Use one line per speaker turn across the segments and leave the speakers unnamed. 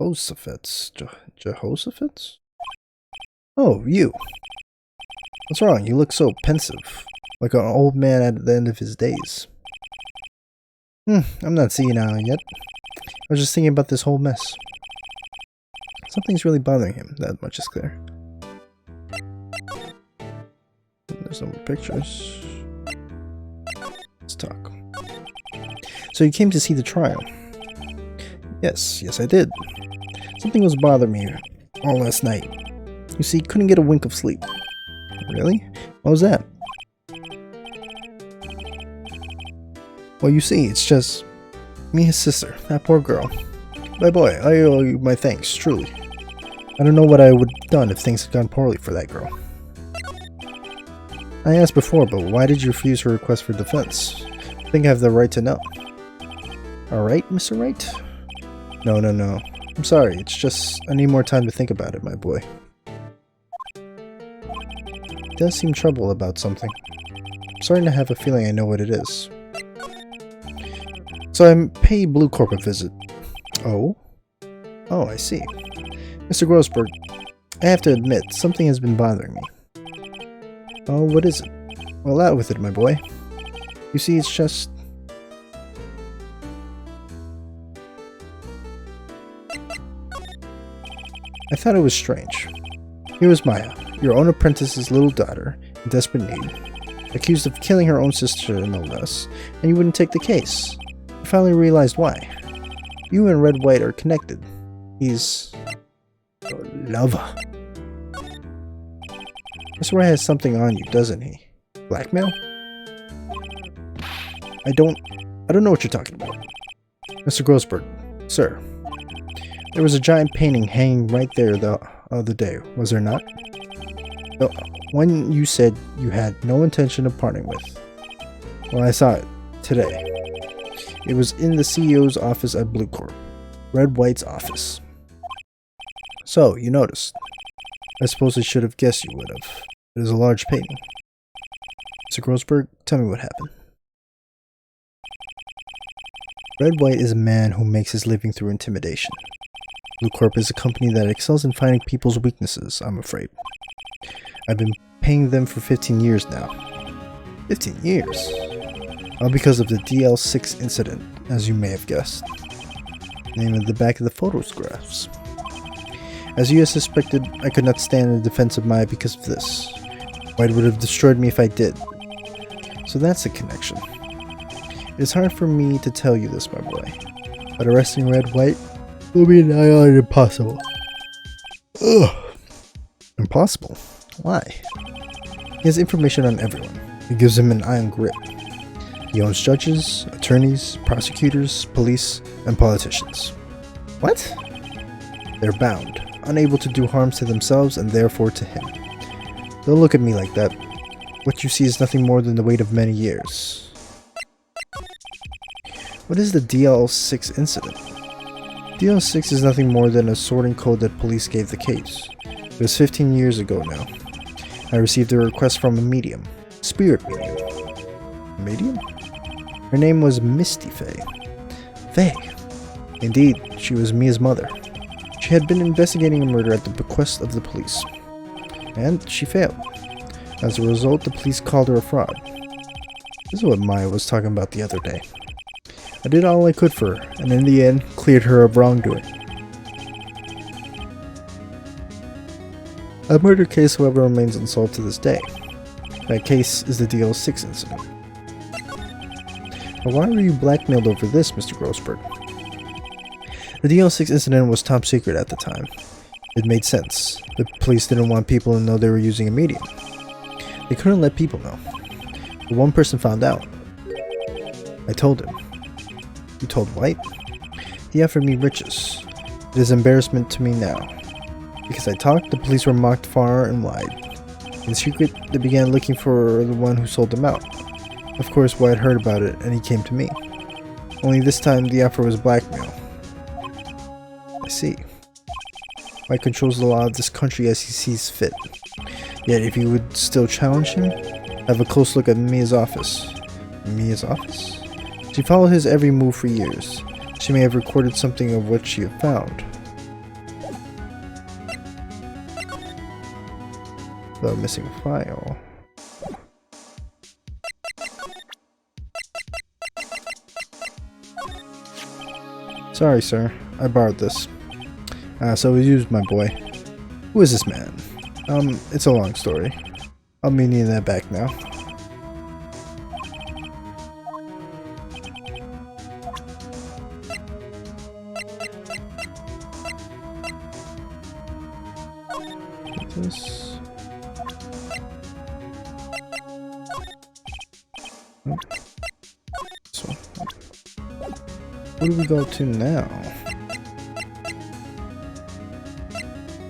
Jehoshaphat's. Jehoshaphat's? Oh, you. What's wrong? You look so pensive. Like an old man at the end of his days. I'm not senile yet. I was just thinking about this whole mess. Something's really bothering him, that much is clear. There's no more pictures. Let's talk. So you came to see the trial? Yes, I did. Something was bothering me all last night. You see, couldn't get a wink of sleep. Really? What was that? Well, you see, it's just me and his sister, that poor girl. My boy, I owe you my thanks, truly. I don't know what I would have done if things had gone poorly for that girl. I asked before, but why did you refuse her request for defense? I think I have the right to know. Alright, Mr. Wright? No. I'm sorry, it's just I need more time to think about it, my boy. He does seem troubled about something. I'm starting to have a feeling I know what it is. So I pay Blue Corp a visit. Oh? Oh, I see. Mr. Grossberg, I have to admit, something has been bothering me. Oh, what is it? Well, out with it, my boy. You see, it's just... I thought it was strange. Here was Maya, your own apprentice's little daughter, in desperate need, accused of killing her own sister, no less, and you wouldn't take the case. I finally realized why. You and Red White are connected. He's... a lover. Mr. Wright has something on you, doesn't he? Blackmail? I don't know what you're talking about. Mr. Grossberg, sir. There was a giant painting hanging right there the other day, was there not? The one you said you had no intention of parting with. Well, I saw it today. It was in the CEO's office at Blue Corp. Red White's office. So, you noticed. I suppose I should have guessed you would have. It is a large painting. Mr. Grossberg, tell me what happened. Red White is a man who makes his living through intimidation. Blue Corp is a company that excels in finding people's weaknesses, I'm afraid. I've been paying them for 15 years now. 15 years? All because of the DL6 incident, as you may have guessed. Name at the back of the photographs. As you had suspected, I could not stand in the defense of Maya because of this. White would have destroyed me if I did. So that's the connection. It is hard for me to tell you this, my boy, but arresting Red White will be nigh on impossible. Ugh. Impossible? Why? He has information on everyone. It gives him an iron grip. He owns judges, attorneys, prosecutors, police, and politicians. What? They're bound, unable to do harm to themselves and therefore to him. Don't look at me like that. What you see is nothing more than the weight of many years. What is the DL6 incident? DL6 is nothing more than a sorting code that police gave the case. It was 15 years ago now. I received a request from a medium. Spirit medium. A medium? Her name was Misty Faye. Faye. Indeed, she was Mia's mother. She had been investigating a murder at the bequest of the police. And she failed. As a result, the police called her a fraud. This is what Maya was talking about the other day. I did all I could for her, and in the end, cleared her of wrongdoing. That murder case, however, remains unsolved to this day. That case is the DL6 incident. But why were you blackmailed over this, Mr. Grossberg? The DL6 incident was top secret at the time. It made sense. The police didn't want people to know they were using a medium. They couldn't let people know. But one person found out. I told him. You told White? He offered me riches. It is embarrassment to me now. Because I talked, the police were mocked far and wide. In secret, they began looking for the one who sold them out. Of course, White heard about it, and he came to me. Only this time, the offer was blackmail. I see. White controls the law of this country as he sees fit. Yet, if you would still challenge him, have a close look at Mia's office. Mia's office? She followed his every move for years. She may have recorded something of what she had found. the missing file. Sorry, sir. I borrowed this. So we used my boy. Who is this man? It's a long story. I'll be needing that back now. This. So, where do we go to now?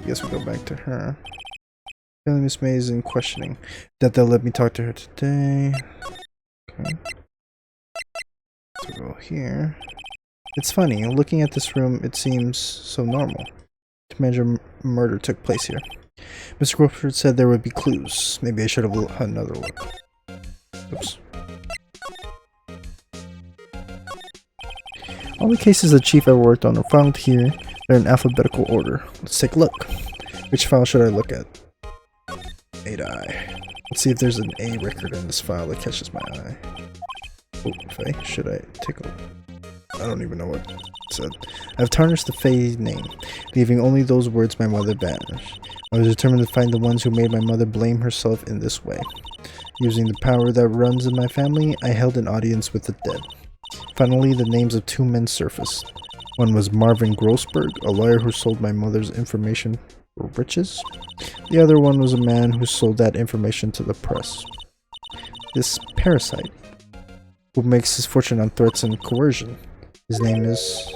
Guess we go back to her. Feeling Miss May is in questioning. That they'll let me talk to her today. Okay. So go here. It's funny, looking at this room, it seems so normal. To imagine murder took place here. Mr. Crawford said there would be clues. Maybe I should have had another look. Oops. All the cases the chief ever worked on are found here. They're in alphabetical order. Let's take a look. Which file should I look at? 8i. Let's see if there's an A record in this file that catches my eye. Oh, Faye, should I take a look? I don't even know what it said. I've tarnished the Faye name, leaving only those words my mother banished. I was determined to find the ones who made my mother blame herself in this way. Using the power that runs in my family, I held an audience with the dead. Finally, the names of two men surfaced. One was Marvin Grossberg, a lawyer who sold my mother's information for riches. The other one was a man who sold that information to the press. This parasite, who makes his fortune on threats and coercion. His name is...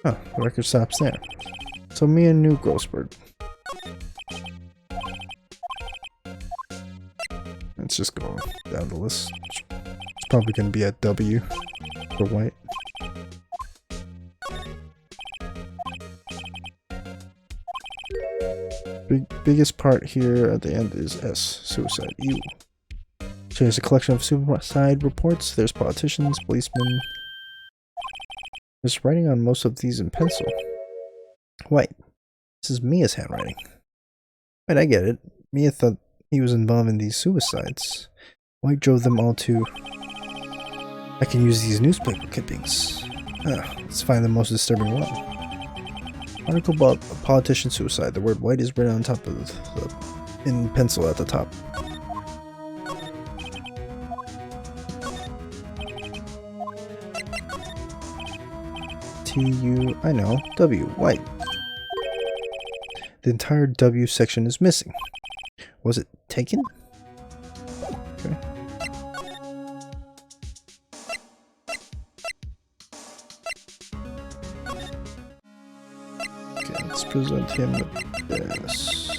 Oh, the record stops there. So Mia knew Grossberg. Let's just go down the list. It's probably going to be at W for White. Biggest part here at the end is S, suicide. Ew. So there's a collection of suicide reports. There's politicians, policemen. There's writing on most of these in pencil. White. This is Mia's handwriting. Wait, I get it. Mia thought he was involved in these suicides. White drove them all to... I can use these newspaper clippings. Let's find the most disturbing one. Article about a politician suicide. The word White is written on top of in pencil at the top. T-U... I know. W. White. The entire W section is missing. Was it taken? Okay. Okay, let's present him with this.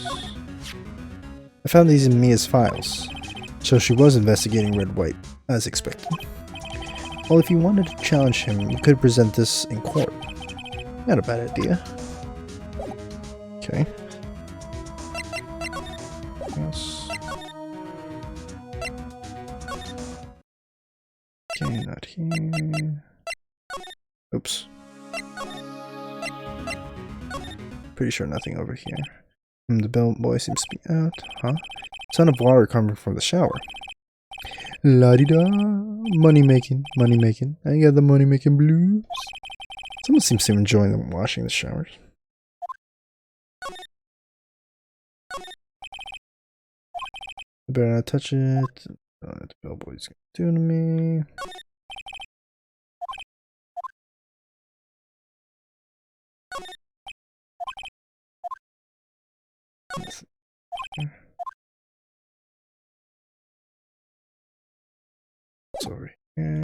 I found these in Mia's files. So she was investigating Red White, as expected. Well, if you wanted to challenge him, you could present this in court. Not a bad idea. Okay. Yes. Okay, not here. Oops. Pretty sure nothing over here. The bellboy seems to be out. Huh? Sound of water coming from the shower. La-di-da. Money making. Money making. I got the money making blues. Someone seems to enjoy them washing the showers. I better not touch it. Don't know what the bellboy's gonna do to me. It's over here.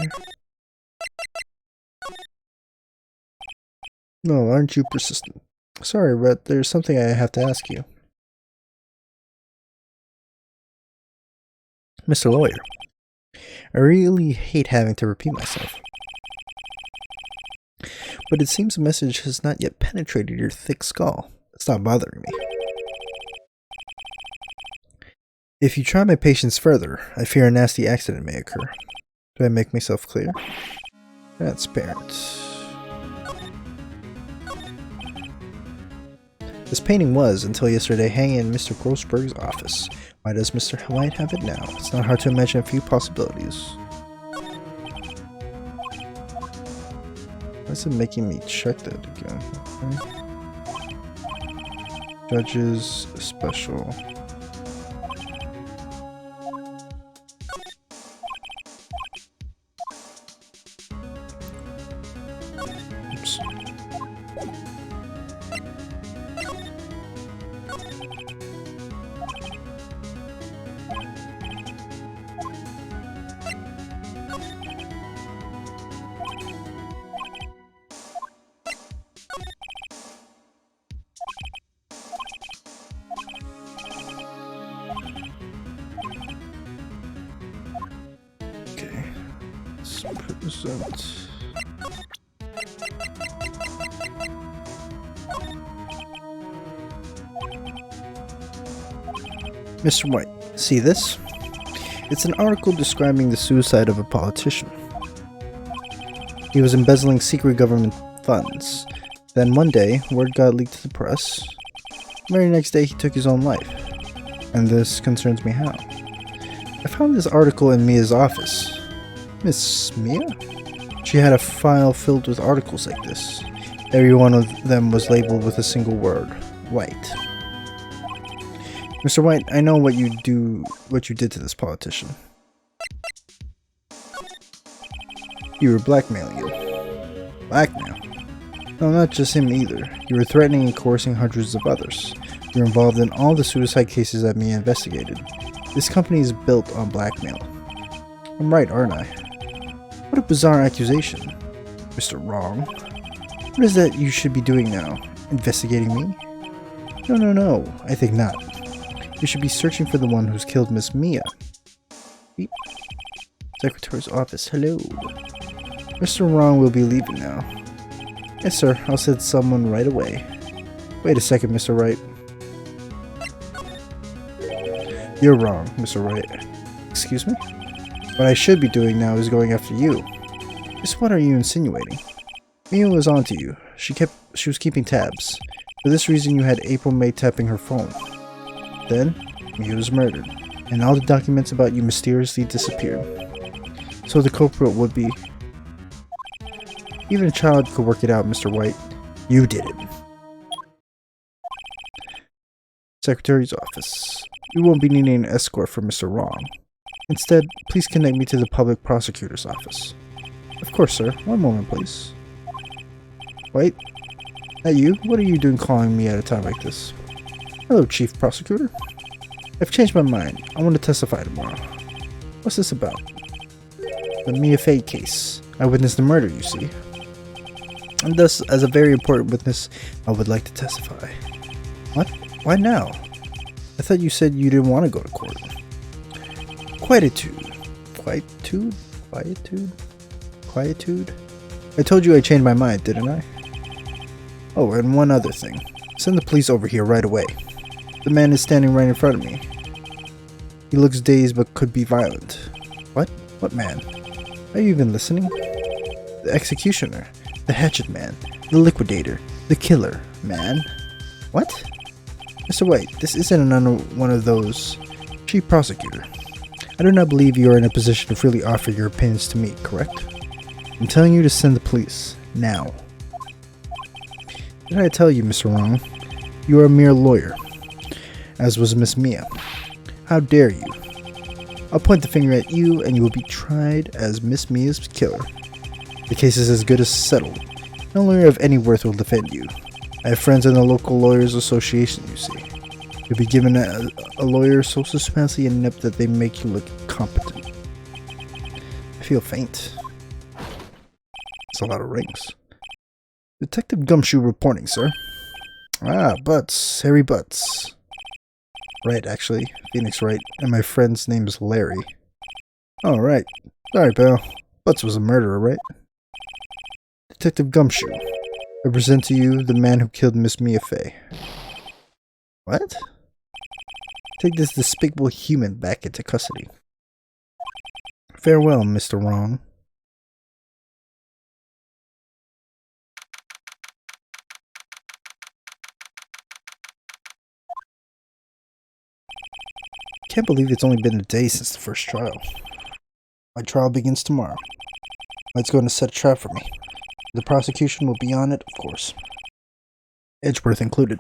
No, aren't you persistent? Sorry, Rhett, there's something I have to ask you. Mr. Lawyer, I really hate having to repeat myself. But it seems the message has not yet penetrated your thick skull. Stop bothering me. If you try my patience further, I fear a nasty accident may occur. Do I make myself clear? Transparent. This painting was, until yesterday, hanging in Mr. Grossberg's office. Why does Mr. White have it now? It's not hard to imagine a few possibilities. Why is it making me check that again? Okay. Judges special. Oops. Okay. Let's present. Mr. White, see this? It's an article describing the suicide of a politician. He was embezzling secret government funds. Then one day, word got leaked to the press. The very next day, he took his own life. And this concerns me how. I found this article in Mia's office. Miss Mia? She had a file filled with articles like this. Every one of them was labeled with a single word, White. Mr. White, I know what you did to this politician. You were blackmailing him. Blackmail? No, not just him either. You were threatening and coercing hundreds of others. You were involved in all the suicide cases that Mia investigated. This company is built on blackmail. I'm right, aren't I? What a bizarre accusation. Mr. Wrong. What is that you should be doing now? Investigating me? No, I think not. You should be searching for the one who's killed Miss Mia. Beep. Secretary's office, hello. Mr. Wrong will be leaving now. Yes, sir, I'll send someone right away. Wait a second, Mr. Wright. You're wrong, Mr. Wright. Excuse me? What I should be doing now is going after you. Just what are you insinuating? Mia was onto you. She was keeping tabs. For this reason you had April May tapping her phone. Then, Mia was murdered, and all the documents about you mysteriously disappeared. So the culprit would be... Even a child could work it out, Mr. White. You did it. Secretary's office. We won't be needing an escort for Mr. Wrong. Instead, please connect me to the public prosecutor's office. Of course, sir. One moment, please. White? That you? What are you doing calling me at a time like this? Hello, Chief Prosecutor. I've changed my mind. I want to testify tomorrow. What's this about? The Mia Fey case. I witnessed the murder, you see. And thus, as a very important witness, I would like to testify. What? Why now? I thought you said you didn't want to go to court. Quietude. Quietude? Quietude? Quietude? I told you I changed my mind, didn't I? Oh, and one other thing. Send the police over here right away. The man is standing right in front of me. He looks dazed but could be violent. What? What man? Are you even listening? The executioner. The hatchet man. The liquidator. The killer. Man. What? Mr. White, this isn't one of those. Chief Prosecutor. I do not believe you are in a position to freely offer your opinions to me, correct? I'm telling you to send the police. Now. Did I tell you, Mr. Wrong? You are a mere lawyer. As was Miss Mia. How dare you? I'll point the finger at you and you will be tried as Miss Mia's killer. The case is as good as settled. No lawyer of any worth will defend you. I have friends in the local lawyers association, you see. You'll be given a lawyer so suspensely inept that they make you look competent. I feel faint. It's a lot of rings. Detective Gumshoe reporting, sir. Ah, Butts. Harry Butts. Right, actually. Phoenix Wright. And my friend's name is Larry. Oh, right. Sorry, pal. Butts was a murderer, right? Detective Gumshoe. I present to you the man who killed Miss Mia Fey. What? Take this despicable human back into custody. Farewell, Mr. Wrong. Can't believe it's only been a day since the first trial. My trial begins tomorrow. Wright's going to set a trap for me. The prosecution will be on it, of course. Edgeworth included.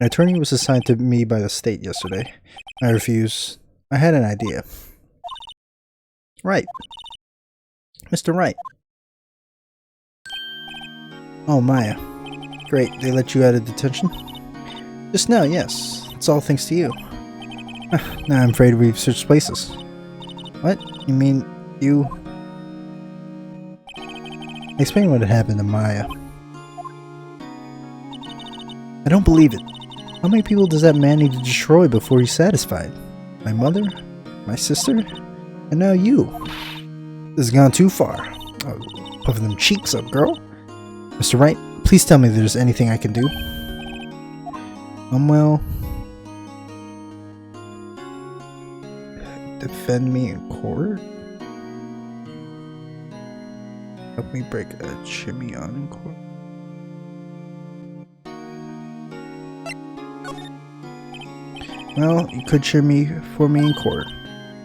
An attorney was assigned to me by the state yesterday. I refused. I had an idea. Wright. Mr. Wright. Oh, Maya. Great, they let you out of detention? Just now, yes. It's all thanks to you. Now I'm afraid we've switched places. What? You mean you... Explain what had happened to Maya. I don't believe it. How many people does that man need to destroy before he's satisfied? My mother? My sister? And now you. This has gone too far. Oh, puffing them cheeks up, girl. Mr. Wright, please tell me there's anything I can do. Well... Defend me in court? Help me break a shimmy on in court? Well, you could cheer for me in court.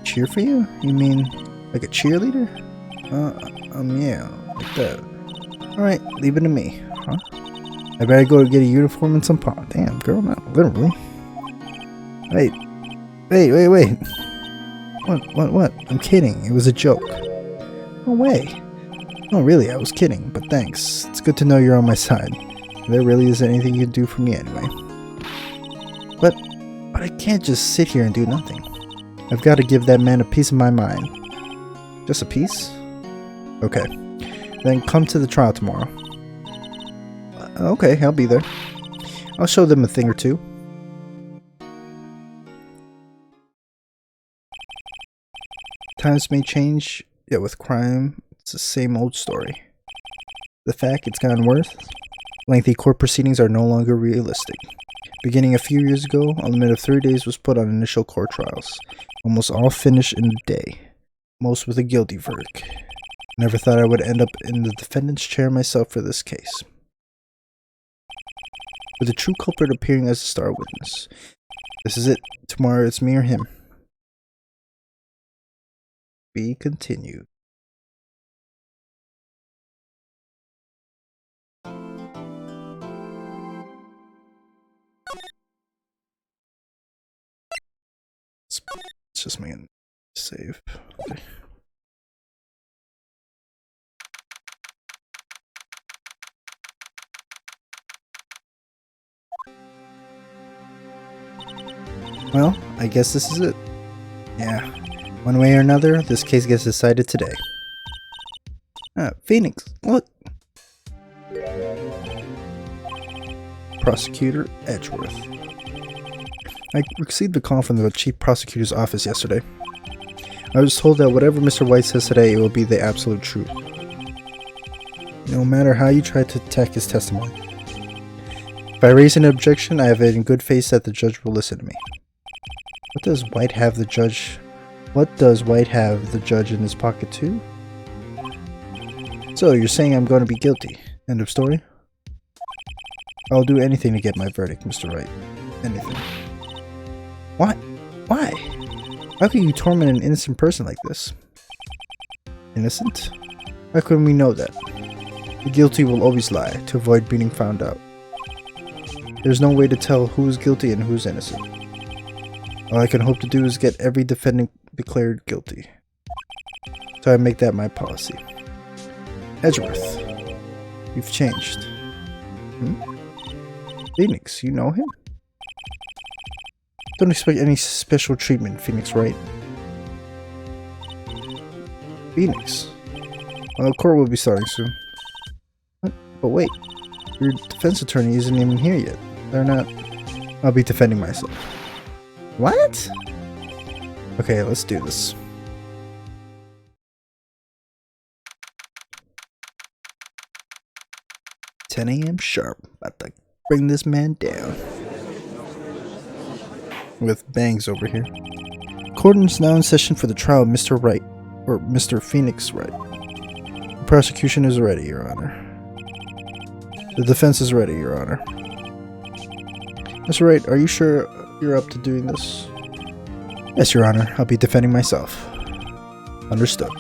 Cheer for you? You mean like a cheerleader? Yeah, like that. Alright, leave it to me, huh? I better go get a uniform and some pot. Damn, girl, not literally. Wait. What? I'm kidding. It was a joke. No way. No, really, I was kidding, but thanks. It's good to know you're on my side. There really isn't anything you can do for me anyway. But I can't just sit here and do nothing. I've got to give that man a piece of my mind. Just a piece? Okay. Then come to the trial tomorrow. Okay, I'll be there. I'll show them a thing or two. Times may change, yet with crime, it's the same old story. The fact it's gotten worse? Lengthy court proceedings are no longer realistic. Beginning a few years ago, a limit of 3 days was put on initial court trials. Almost all finished in a day. Most with a guilty verdict. Never thought I would end up in the defendant's chair myself for this case. With the true culprit appearing as a star witness. This is it. Tomorrow it's me or him. Be continued. It's just my save. Okay. Well, I guess this is it. Yeah. One way or another, this case gets decided today. Phoenix, look! Prosecutor Edgeworth. I received a call from the chief prosecutor's office yesterday. I was told that whatever Mr. White says today, it will be the absolute truth. No matter how you try to attack his testimony. If I raise an objection, I have it in good faith that the judge will listen to me. What does White have the judge in his pocket too? So, you're saying I'm going to be guilty. End of story? I'll do anything to get my verdict, Mr. Wright. Anything. What? Why? How can you torment an innocent person like this? Innocent? How can we know that? The guilty will always lie, to avoid being found out. There's no way to tell who's guilty and who's innocent. All I can hope to do is get every defendant declared guilty. So I make that my policy. Edgeworth, you've changed. Phoenix, you know him? Don't expect any special treatment, Phoenix, right? Phoenix. Well, court will be starting soon. What? But wait, your defense attorney isn't even here yet. They're not... I'll be defending myself. What? Okay, let's do this. $10 a.m. sharp. About to bring this man down. With bangs over here. Court is now in session for the trial of Mr. Wright, or Mr. Phoenix Wright. The prosecution is ready, Your Honor. The defense is ready, Your Honor. Mr. Wright, are you sure you're up to doing this? Yes, Your Honor. I'll be defending myself. Understood.